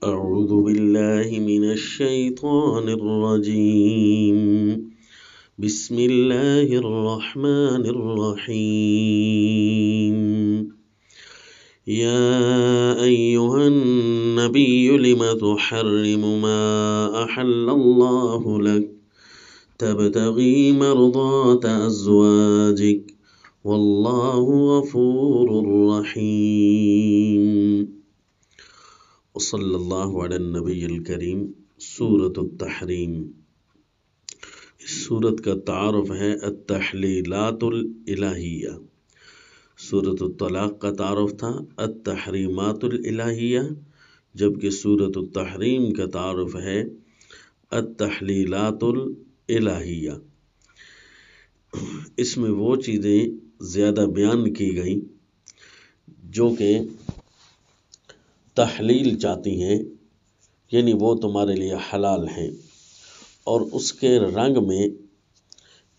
أعوذ بالله من الشيطان الرجيم. بسم الله الرحمن الرحيم. يا أيها النبي لم تحرم ما أحل الله لك تبتغي مرضات أزواجك والله غفور رحيم. وصلی اللہ علی النبی الکریم. سورۃ التحریم. اس سورت کا تعارف ہے التحلیلات الالہیہ. سورۃ الطلاق کا تعارف تھا التحریمات الالہیہ، جبکہ سورۃ التحریم کا تعارف ہے التحلیلات الالہیہ. اس میں وہ چیزیں زیادہ بیان کی گئیں جو کہ تحلیل چاہتی ہیں، یعنی وہ تمہارے لیے حلال ہیں، اور اس کے رنگ میں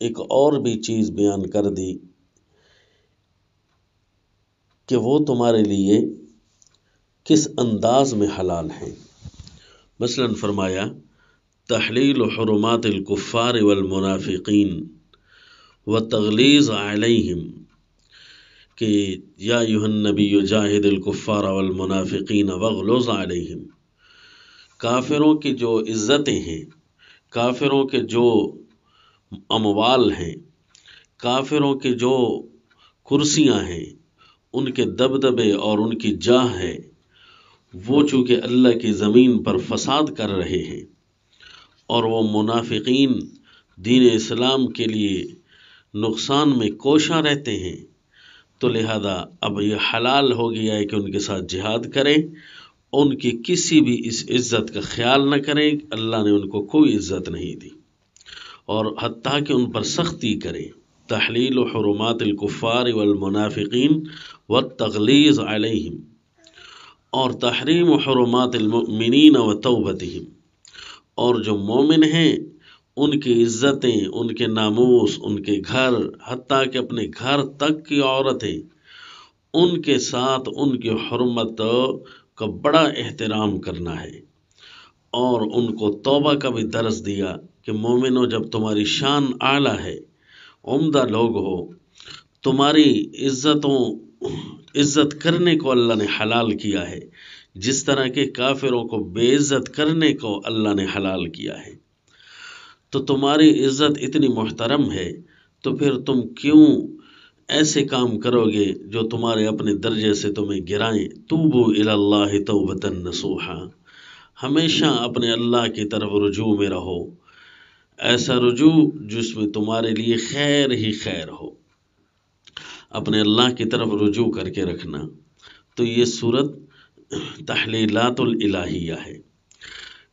ایک اور بھی چیز بیان کر دی کہ وہ تمہارے لیے کس انداز میں حلال ہیں. مثلا فرمایا تحلیل حرمات الکفار والمنافقین وتغلیظ علیہم، کہ یا ایھا النبی جاہد الکفار والمنافقین واغلظ علیہم. کافروں کی جو عزتیں ہیں، کافروں کے جو اموال ہیں، کافروں کے جو کرسیاں ہیں، ان کے دبدبے اور ان کی جاہ ہے، وہ چونکہ اللہ کی زمین پر فساد کر رہے ہیں، اور وہ منافقین دین اسلام کے لیے نقصان میں کوشاں رہتے ہیں، تو لہذا اب یہ حلال ہو گیا ہے کہ ان کے ساتھ جہاد کریں، ان کی کسی بھی اس عزت کا خیال نہ کریں. اللہ نے ان کو کوئی عزت نہیں دی، اور حتیٰ کہ ان پر سختی کریں. تحلیل حرمات الکفار والمنافقین والتغلیظ علیہم، اور تحریم حرمات المؤمنین وتوبتہم، اور جو مومن ہیں ان کی عزتیں، ان کے ناموس، ان کے گھر، حتیٰ کہ اپنے گھر تک کی عورتیں، ان کے ساتھ ان کی حرمت کا بڑا احترام کرنا ہے. اور ان کو توبہ کا بھی درس دیا کہ مومنوں، جب تمہاری شان اعلیٰ ہے، عمدہ لوگ ہو، تمہاری عزت کرنے کو اللہ نے حلال کیا ہے، جس طرح کے کافروں کو بے عزت کرنے کو اللہ نے حلال کیا ہے. تو تمہاری عزت اتنی محترم ہے، تو پھر تم کیوں ایسے کام کرو گے جو تمہارے اپنے درجے سے تمہیں گرائیں. توبوا الی اللہ توبۃ نصوحا، ہمیشہ اپنے اللہ کی طرف رجوع میں رہو، ایسا رجوع جس میں تمہارے لیے خیر ہی خیر ہو. اپنے اللہ کی طرف رجوع کر کے رکھنا. تو یہ صورت تحلیلات الالہیہ ہے.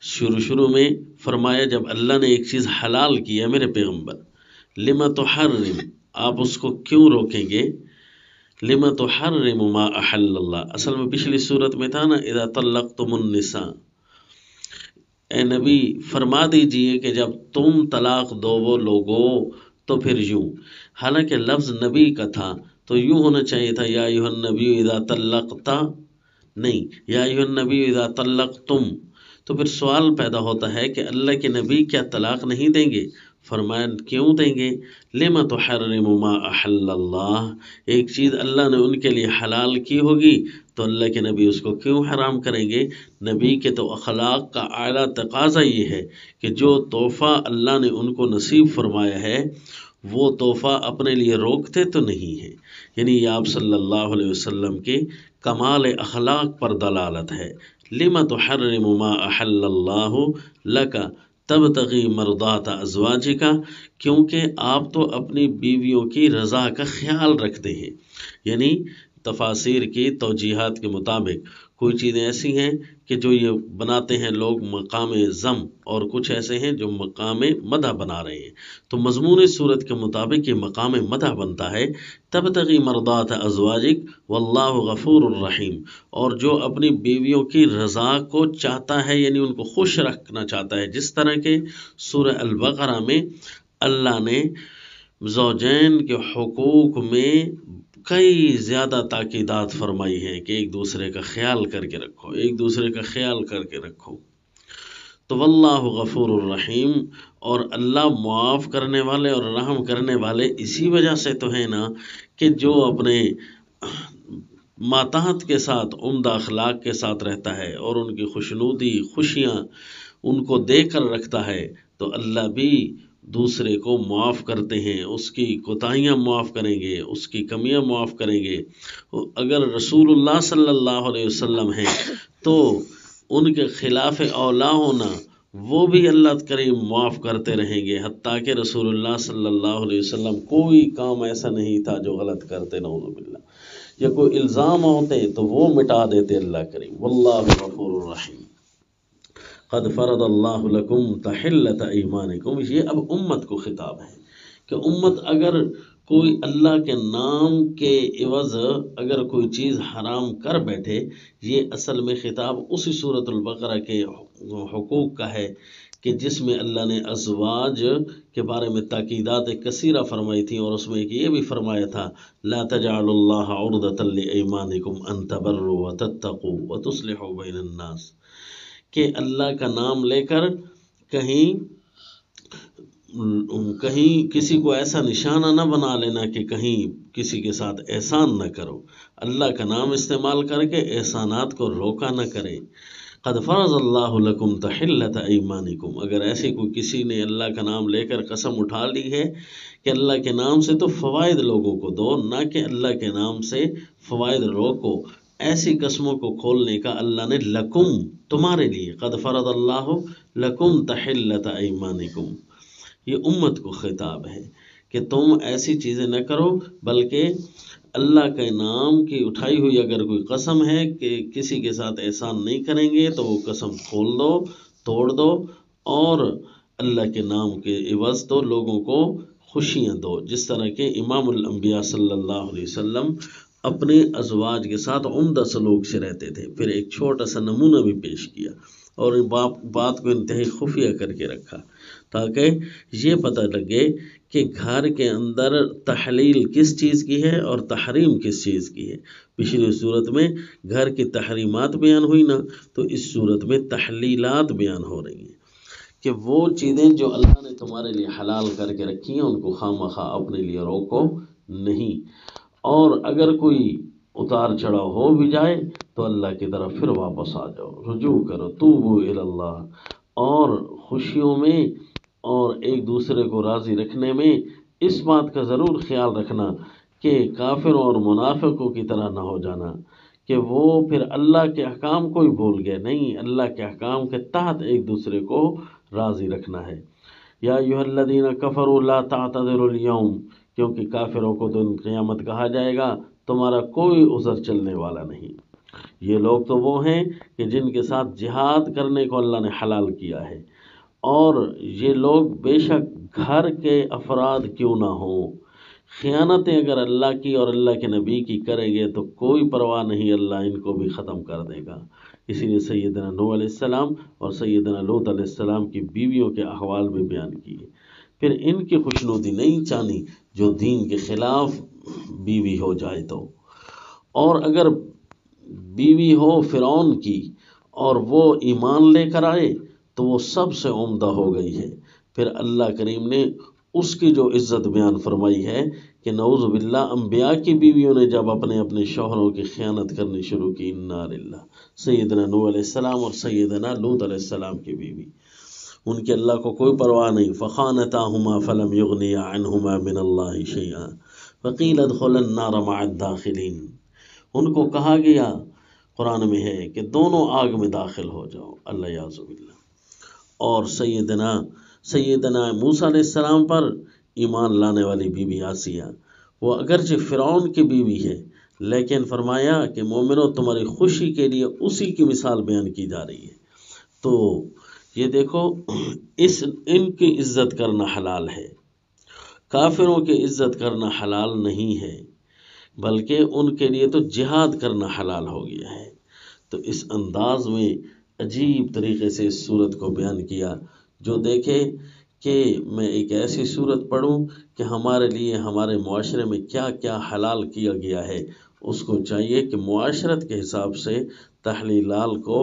شروع میں فرمایا جب اللہ نے ایک چیز حلال کی ہے میرے پیغمبر، لم تحرم، آپ اس کو کیوں روکیں گے؟ لم تحرم ما احل اللہ، اصل میں پچھلی صورت میں تھا نا اذا طلقتم النساء. اے نبی فرما دیجئے کہ جب تم طلاق دو وہ لوگو تو پھر یوں، حالانکہ لفظ نبی کا تھا تو یوں ہونا چاہیے تھا یا ایھا النبی اذا طلقتا، نہیں یا ایھا النبی اذا طلقتم. تو پھر سوال پیدا ہوتا ہے کہ اللہ کے نبی کیا طلاق نہیں دیں گے؟ فرمایا کیوں دیں گے؟ لم تحرم ما احل اللہ، ایک چیز اللہ نے ان کے لیے حلال کی ہوگی تو اللہ کے نبی اس کو کیوں حرام کریں گے؟ نبی کے تو اخلاق کا اعلیٰ تقاضا یہ ہے کہ جو تحفہ اللہ نے ان کو نصیب فرمایا ہے وہ تحفہ اپنے لیے روکتے تو نہیں ہیں. یعنی یہ آپ صلی اللہ علیہ وسلم کے کمال اخلاق پر دلالت ہے. لم تحرم ما احل اللہ لک تبتغی مرضات ازواجک، کیونکہ آپ تو اپنی بیویوں کی رضا کا خیال رکھتے ہیں. یعنی تفاسیر کی توجیحات کے مطابق کوئی چیزیں ایسی ہیں کہ جو یہ بناتے ہیں لوگ مقام ذم، اور کچھ ایسے ہیں جو مقام مدح بنا رہے ہیں. تو مضمون صورت کے مطابق یہ مقام مدح بنتا ہے تبتغی مرضات ازواجک واللہ غفور الرحیم، اور جو اپنی بیویوں کی رضا کو چاہتا ہے، یعنی ان کو خوش رکھنا چاہتا ہے. جس طرح کہ سورہ البقرہ میں اللہ نے زوجین کے حقوق میں کئی زیادہ تاکیدات فرمائی ہیں کہ ایک دوسرے کا خیال کر کے رکھو، ایک دوسرے کا خیال کر کے رکھو۔ تو واللہ غفور الرحیم، اور اللہ معاف کرنے والے اور رحم کرنے والے اسی وجہ سے تو ہیں نا کہ جو اپنے ماتحت کے ساتھ عمدہ اخلاق کے ساتھ رہتا ہے اور ان کی خوشنودی خوشیاں ان کو دے کر رکھتا ہے تو اللہ بھی دوسرے کو معاف کرتے ہیں، اس کی کوتاہیاں معاف کریں گے، اس کی کمیاں معاف کریں گے۔ اگر رسول اللہ صلی اللہ علیہ وسلم ہیں تو ان کے خلاف اولا ہونا وہ بھی اللہ کریم معاف کرتے رہیں گے، حتیٰ کہ رسول اللہ صلی اللہ علیہ وسلم کوئی کام ایسا نہیں تھا جو غلط کرتے، نعوذ باللہ، یا کوئی الزام ہوتے تو وہ مٹا دیتے اللہ کریم۔ واللہ غفور الرحیم۔ قد فرض اللہ لکم تحلۃ ایمانکم، یہ اب امت کو خطاب ہے کہ امت اگر کوئی اللہ کے نام کے عوض اگر کوئی چیز حرام کر بیٹھے، یہ اصل میں خطاب اسی سورۃ البقرہ کے حقوق کا ہے کہ جس میں اللہ نے ازواج کے بارے میں تاکیدات کثیرہ فرمائی تھیں، اور اس میں یہ بھی فرمایا تھا لا تجعلوا اللہ عرضۃ لایمانکم ان تبروا وتتقوا وتصلحوا بین الناس، کہ اللہ کا نام لے کر کہیں کسی کو ایسا نشانہ نہ بنا لینا کہ کہیں کسی کے ساتھ احسان نہ کرو، اللہ کا نام استعمال کر کے احسانات کو روکا نہ کرے۔ قد فرض اللہ لکم تحلۃ ایمانکم، اگر ایسے کوئی کسی نے اللہ کا نام لے کر قسم اٹھا لی ہے کہ اللہ کے نام سے تو فوائد لوگوں کو دو، نہ کہ اللہ کے نام سے فوائد روکو، ایسی قسموں کو کھولنے کا اللہ نے لکم تمہارے لیے، قد فرض اللہ لکم تحلۃ ایمانکم، یہ امت کو خطاب ہے کہ تم ایسی چیزیں نہ کرو، بلکہ اللہ کے نام کی اٹھائی ہوئی اگر کوئی قسم ہے کہ کسی کے ساتھ احسان نہیں کریں گے تو وہ قسم کھول دو، توڑ دو، اور اللہ کے نام کے عوض تو لوگوں کو خوشیاں دو، جس طرح کہ امام الانبیاء صلی اللہ علیہ وسلم اپنے ازواج کے ساتھ عمدہ سلوک سے رہتے تھے۔ پھر ایک چھوٹا سا نمونہ بھی پیش کیا اور بات کو انتہائی خفیہ کر کے رکھا تاکہ یہ پتہ لگے کہ گھر کے اندر تحلیل کس چیز کی ہے اور تحریم کس چیز کی ہے۔ پچھلی صورت میں گھر کی تحریمات بیان ہوئی نا، تو اس صورت میں تحلیلات بیان ہو رہی ہیں کہ وہ چیزیں جو اللہ نے تمہارے لیے حلال کر کے رکھی ہیں ان کو خواہ اپنے لیے روکو نہیں، اور اگر کوئی اتار چڑھاؤ ہو بھی جائے تو اللہ کی طرف پھر واپس آ جاؤ، رجوع کرو، توبوا الی اللہ، اور خوشیوں میں اور ایک دوسرے کو راضی رکھنے میں اس بات کا ضرور خیال رکھنا کہ کافروں اور منافقوں کی طرح نہ ہو جانا کہ وہ پھر اللہ کے احکام کو ہی بھول گئے، نہیں، اللہ کے احکام کے تحت ایک دوسرے کو راضی رکھنا ہے۔ یا ایھا الذین کفروا لا تعتذروا اليوم، کیونکہ کافروں کو تو قیامت کہا جائے گا تمہارا کوئی عذر چلنے والا نہیں۔ یہ لوگ تو وہ ہیں کہ جن کے ساتھ جہاد کرنے کو اللہ نے حلال کیا ہے، اور یہ لوگ بے شک گھر کے افراد کیوں نہ ہوں، خیانتیں اگر اللہ کی اور اللہ کے نبی کی کریں گے تو کوئی پرواہ نہیں، اللہ ان کو بھی ختم کر دے گا۔ اسی لیے سیدنا نوح علیہ السلام اور سیدنا لوط علیہ السلام کی بیویوں کے احوال بھی بیان کیے۔ پھر ان کی خوشنودی نہیں چاہنی جو دین کے خلاف بیوی ہو جائے تو، اور اگر بیوی ہو فرعون کی اور وہ ایمان لے کر آئے تو وہ سب سے عمدہ ہو گئی ہے۔ پھر اللہ کریم نے اس کی جو عزت بیان فرمائی ہے کہ نعوذ باللہ انبیاء کی بیویوں نے جب اپنے شوہروں کی خیانت کرنی شروع کی، انا للہ، سیدنا نوح علیہ السلام اور سیدنا لوط علیہ السلام کی بیوی، ان کے اللہ کو کوئی پرواہ نہیں، فخانتاہما فلم یغنیا عنہما من اللہ شیئا وقیل ادخلا النار مع الداخلین، ان کو کہا گیا قرآن میں ہے کہ دونوں آگ میں داخل ہو جاؤ، اللہ یعوذ باللہ۔ اور سیدنا موسیٰ علیہ السلام پر ایمان لانے والی بی بی آسیہ، وہ اگرچہ فرعون کی بیوی ہے لیکن فرمایا کہ مومنو تمہاری خوشی کے لیے اسی کی مثال بیان کی جا رہی ہے۔ تو یہ دیکھو ان کی عزت کرنا حلال ہے، کافروں کی عزت کرنا حلال نہیں ہے، بلکہ ان کے لیے تو جہاد کرنا حلال ہو گیا ہے۔ تو اس انداز میں عجیب طریقے سے اس صورت کو بیان کیا، جو دیکھے کہ میں ایک ایسی صورت پڑھوں کہ ہمارے لیے ہمارے معاشرے میں کیا کیا حلال کیا گیا ہے، اس کو چاہیے کہ معاشرت کے حساب سے تحلیلات کو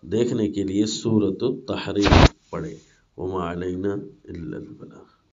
دیکھنے کے لیے سورۃ التحریم پڑھے۔ وما علینا الا البلاغ۔